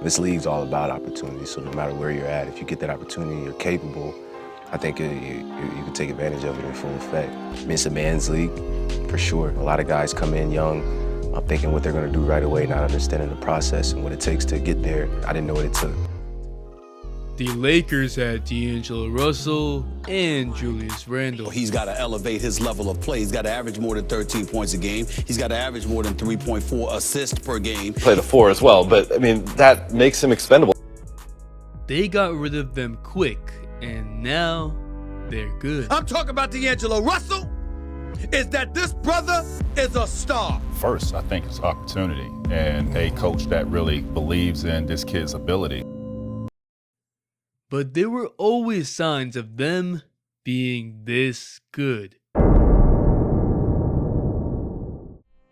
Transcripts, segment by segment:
This league's all about opportunity, so no matter where you're at, if you get that opportunity, you're capable, I think you can take advantage of it in full effect. I mean, it's a man's league, for sure. A lot of guys come in young, thinking what they're gonna do right away, not understanding the process and what it takes to get there. I didn't know what it took. The Lakers had D'Angelo Russell and Julius Randle. He's got to elevate his level of play. He's got to average more than 13 points a game. He's got to average more than 3.4 assists per game. Play the 4 as well, but I mean, that makes him expendable. They got rid of them quick, and now they're good. I'm talking about D'Angelo Russell. Is that this brother is a star. First, I think it's opportunity and a coach that really believes in this kid's ability. But there were always signs of them being this good.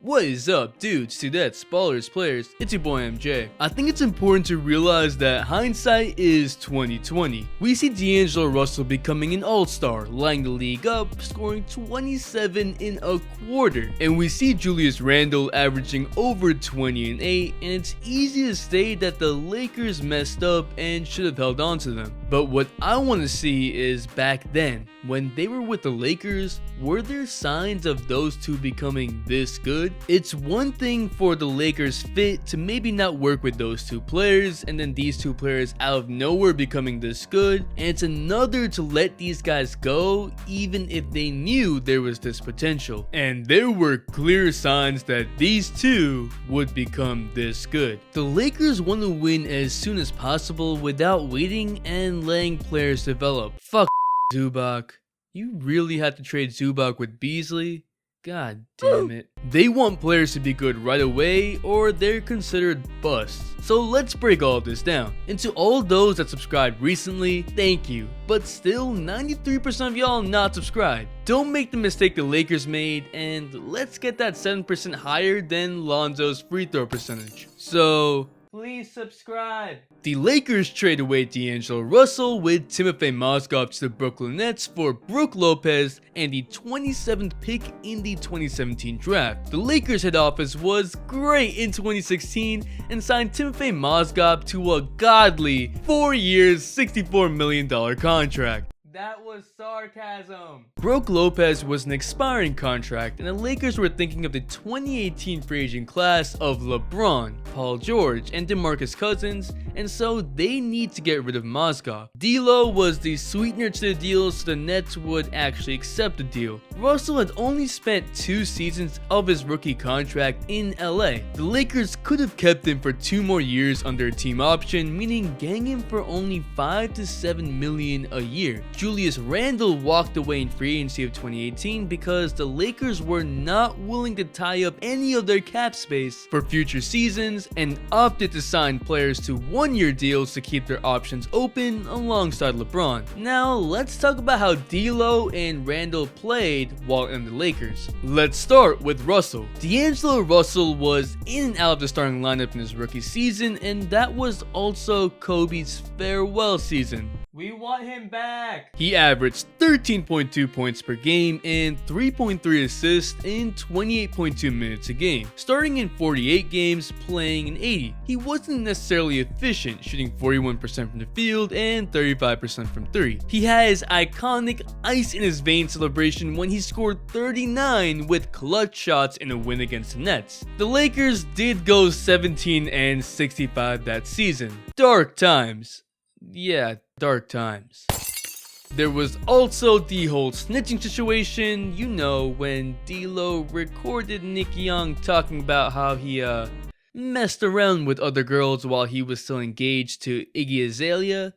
What is up, dudes, dudettes, ballers, players? It's your boy MJ. I think it's important to realize that hindsight is 2020. We see D'Angelo Russell becoming an all-star, lighting the league up, scoring 27 in a quarter. And we see Julius Randle averaging over 20 and 8, and it's easy to say that the Lakers messed up and should have held on to them. But what I want to see is back then, when they were with the Lakers, were there signs of those two becoming this good? It's one thing for the Lakers fit to maybe not work with those two players and then these two players out of nowhere becoming this good, and it's another to let these guys go even if they knew there was this potential. And there were clear signs that these two would become this good. The Lakers want to win as soon as possible without waiting and letting players develop. Fuck Zubac. You really had to trade Zubac with Beasley? God damn it. They want players to be good right away or they're considered busts. So let's break all of this down. And to all those that subscribed recently, thank you. But still, 93% of y'all not subscribed. Don't make the mistake the Lakers made, and let's get that 7% higher than Lonzo's free throw percentage. So please subscribe. The Lakers trade away D'Angelo Russell with Timofey Mozgov to the Brooklyn Nets for Brook Lopez and the 27th pick in the 2017 draft. The Lakers head office was great in 2016 and signed Timofey Mozgov to a godly 4 years, $64 million contract. That was sarcasm. Brook Lopez was an expiring contract, and the Lakers were thinking of the 2018 free agent class of LeBron, Paul George, and DeMarcus Cousins, and so they need to get rid of Mozgov. D'Lo was the sweetener to the deal, so the Nets would actually accept the deal. Russell had only spent 2 seasons of his rookie contract in LA. The Lakers could have kept him for 2 more years under a team option, meaning getting him for only $5 to $7 million a year. Julius Randle walked away in free agency of 2018 because the Lakers were not willing to tie up any of their cap space for future seasons and opted to sign players to 1-year deals to keep their options open alongside LeBron. Now let's talk about how D'Lo and Randle played while in the Lakers. Let's start with Russell. D'Angelo Russell was in and out of the starting lineup in his rookie season, and that was also Kobe's farewell season. We want him back. He averaged 13.2 points per game and 3.3 assists in 28.2 minutes a game, starting in 48 games, playing in 80. He wasn't necessarily efficient, shooting 41% from the field and 35% from 3. He had his iconic ice in his veins celebration when he scored 39 with clutch shots in a win against the Nets. The Lakers did go 17 and 65 that season. Dark times. Yeah, dark times. There was also the whole snitching situation, you know, when D'Lo recorded Nick Young talking about how he messed around with other girls while he was still engaged to Iggy Azalea.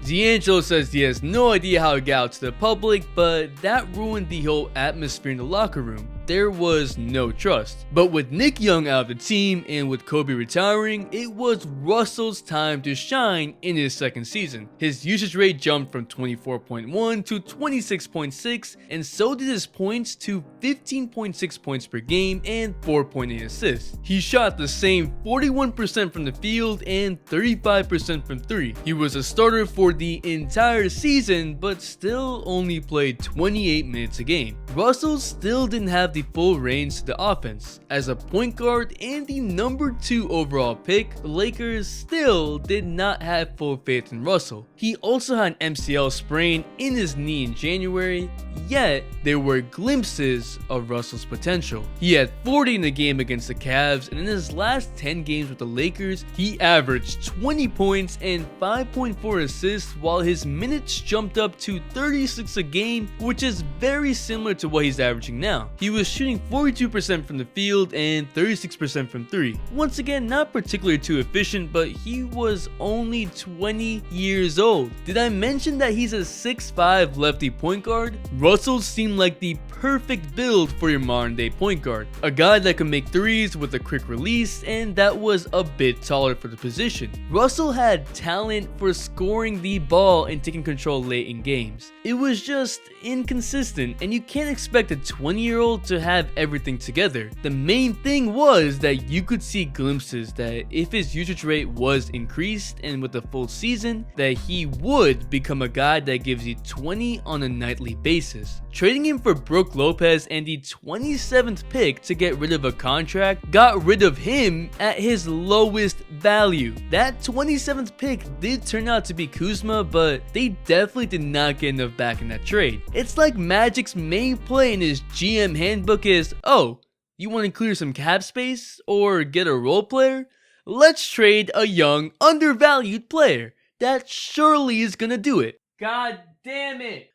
D'Angelo says he has no idea how it got out to the public, but that ruined the whole atmosphere in the locker room. There was no trust. But with Nick Young out of the team and with Kobe retiring, it was Russell's time to shine in his second season. His usage rate jumped from 24.1 to 26.6, and so did his points to 15.6 points per game and 4.8 assists. He shot the same 41% from the field and 35% from 3. He was a starter for for the entire season, but still only played 28 minutes a game. Russell still didn't have the full reins to the offense. As a point guard and the number 2 overall pick, the Lakers still did not have full faith in Russell. He also had an MCL sprain in his knee in January, yet there were glimpses of Russell's potential. He had 40 in the game against the Cavs, and in his last 10 games with the Lakers, he averaged 20 points and 5.4 assists, while his minutes jumped up to 36 a game, which is very similar to what he's averaging now. He was shooting 42% from the field and 36% from 3. Once again, not particularly too efficient, but he was only 20 years old. Did I mention that he's a 6'5" lefty point guard? Russell seemed like the perfect build for your modern day point guard. A guy that can make threes with a quick release, and that was a bit taller for the position. Russell had talent for scoring the ball and taking control late in games. It was just inconsistent, and you can't expect a 20-year-old to have everything together. The main thing was that you could see glimpses that if his usage rate was increased and with a full season, that he would become a guy that gives you 20 on a nightly basis. Trading him for Brook Lopez and the 27th pick to get rid of a contract got rid of him at his lowest value. That 27th pick did turn out to be Kuzma, but they definitely did not get enough back in that trade. It's like Magic's main play in his GM handbook is, oh, you want to clear some cap space or get a role player? Let's trade a young, undervalued player. That surely is gonna do it. God damn it.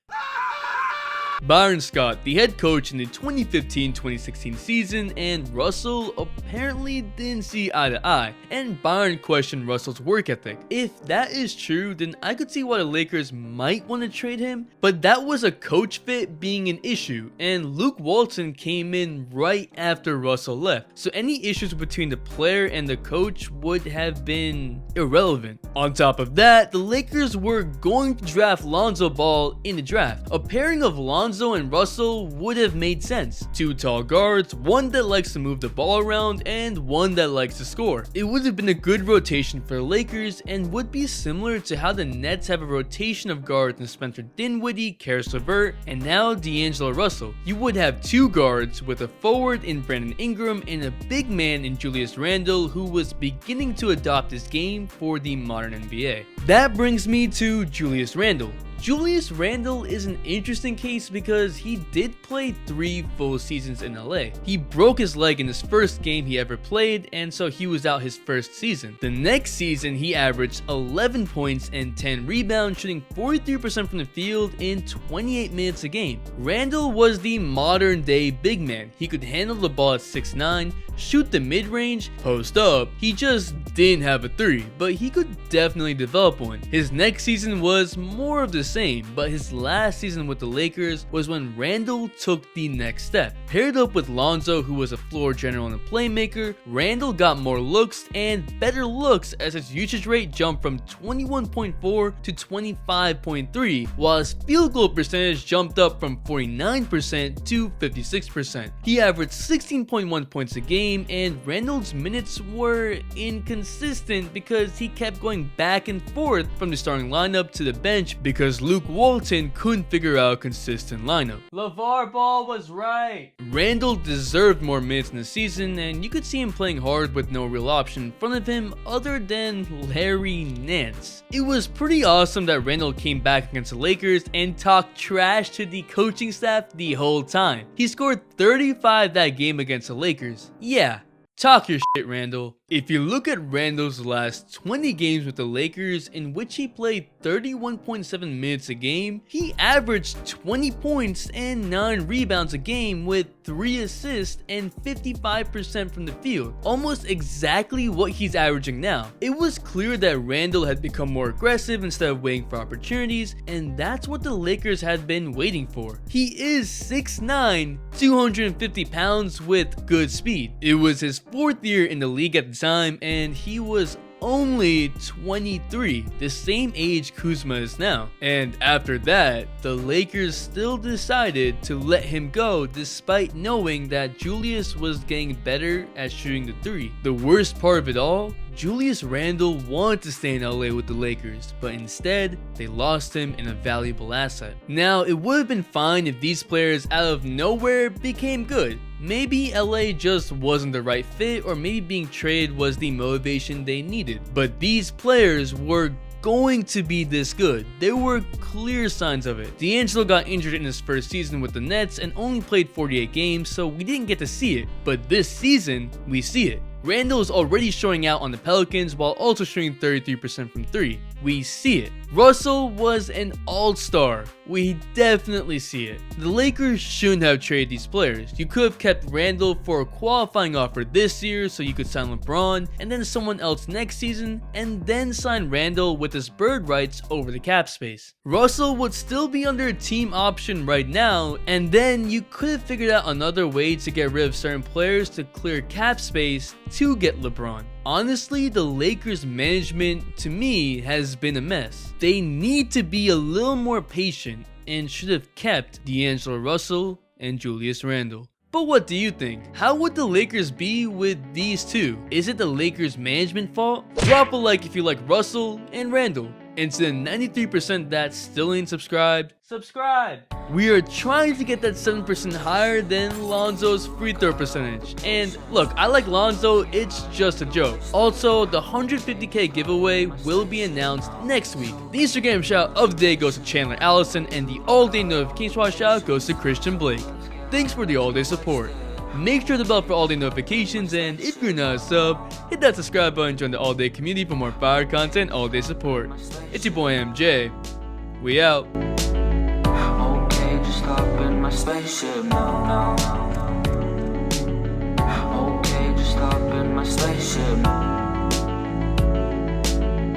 Byron Scott, the head coach in the 2015-2016 season, and Russell apparently didn't see eye to eye, and Byron questioned Russell's work ethic. If that is true, then I could see why the Lakers might want to trade him, but that was a coach fit being an issue, and Luke Walton came in right after Russell left, so any issues between the player and the coach would have been irrelevant. On top of that, the Lakers were going to draft Lonzo Ball in the draft. A pairing of Lonzo and Russell would have made sense. 2 tall guards, one that likes to move the ball around and one that likes to score. It would have been a good rotation for the Lakers and would be similar to how the Nets have a rotation of guards in Spencer Dinwiddie, Karis LeVert, and now D'Angelo Russell. You would have 2 guards with a forward in Brandon Ingram and a big man in Julius Randle, who was beginning to adopt his game for the modern NBA. That brings me to Julius Randle. Julius Randle is an interesting case because he did play 3 full seasons in LA. He broke his leg in his first game he ever played, and so he was out his first season. The next season, he averaged 11 points and 10 rebounds, shooting 43% from the field in 28 minutes a game. Randle was the modern day big man. He could handle the ball at 6'9", shoot the mid-range, post up. He just didn't have a 3, but he could definitely develop one. His next season was more of the same, but his last season with the Lakers was when Randle took the next step. Paired up with Lonzo, who was a floor general and a playmaker, Randle got more looks and better looks as his usage rate jumped from 21.4 to 25.3, while his field goal percentage jumped up from 49% to 56%. He averaged 16.1 points a game, and Randle's minutes were inconsistent because he kept going back and forth from the starting lineup to the bench because Luke Walton couldn't figure out a consistent lineup. LeVar Ball was right. Randle deserved more minutes in the season, and you could see him playing hard with no real option in front of him other than Larry Nance. It was pretty awesome that Randle came back against the Lakers and talked trash to the coaching staff the whole time. He scored 35 that game against the Lakers. Yeah, talk your shit, Randle. If you look at Randle's last 20 games with the Lakers, in which he played 31.7 minutes a game, he averaged 20 points and 9 rebounds a game with 3 assists and 55% from the field. Almost exactly what he's averaging now. It was clear that Randle had become more aggressive instead of waiting for opportunities, and that's what the Lakers had been waiting for. He is 6'9", 250 pounds with good speed. It was his 4th year in the league at the time, and he was only 23, the same age Kuzma is now. And after that, the Lakers still decided to let him go despite knowing that Julius was getting better at shooting the 3. The worst part of it all, Julius Randle wanted to stay in LA with the Lakers, but instead, they lost him in a valuable asset. Now, it would have been fine if these players out of nowhere became good. Maybe LA just wasn't the right fit, or maybe being traded was the motivation they needed. But these players were going to be this good. There were clear signs of it. D'Angelo got injured in his first season with the Nets and only played 48 games, so we didn't get to see it. But this season, we see it. Randle is already showing out on the Pelicans while also shooting 33% from 3. We see it. Russell was an all-star. We definitely see it. The Lakers shouldn't have traded these players. You could have kept Randle for a qualifying offer this year so you could sign LeBron and then someone else next season, and then sign Randle with his bird rights over the cap space. Russell would still be under a team option right now, and then you could have figured out another way to get rid of certain players to clear cap space to get LeBron. Honestly, the Lakers management, to me, has been a mess. They need to be a little more patient and should have kept D'Angelo Russell and Julius Randle. But what do you think? How would the Lakers be with these two? Is it the Lakers management fault? Drop a like if you like Russell and Randle. And to the 93% that still ain't subscribed, subscribe! We are trying to get that 7% higher than Lonzo's free throw percentage. And look, I like Lonzo, it's just a joke. Also, the 150k giveaway will be announced next week. The Instagram shout of the day goes to Chandler Allison, and the all-day notification shout goes to Christian Blake. Thanks for the all-day support. Make sure to bell for all-day notifications, and if you're not a sub, hit that subscribe button and join the all-day community for more fire content, all-day support. It's your boy MJ. We out. Okay, just stop in my spaceship now. Okay, just stop in my spaceship.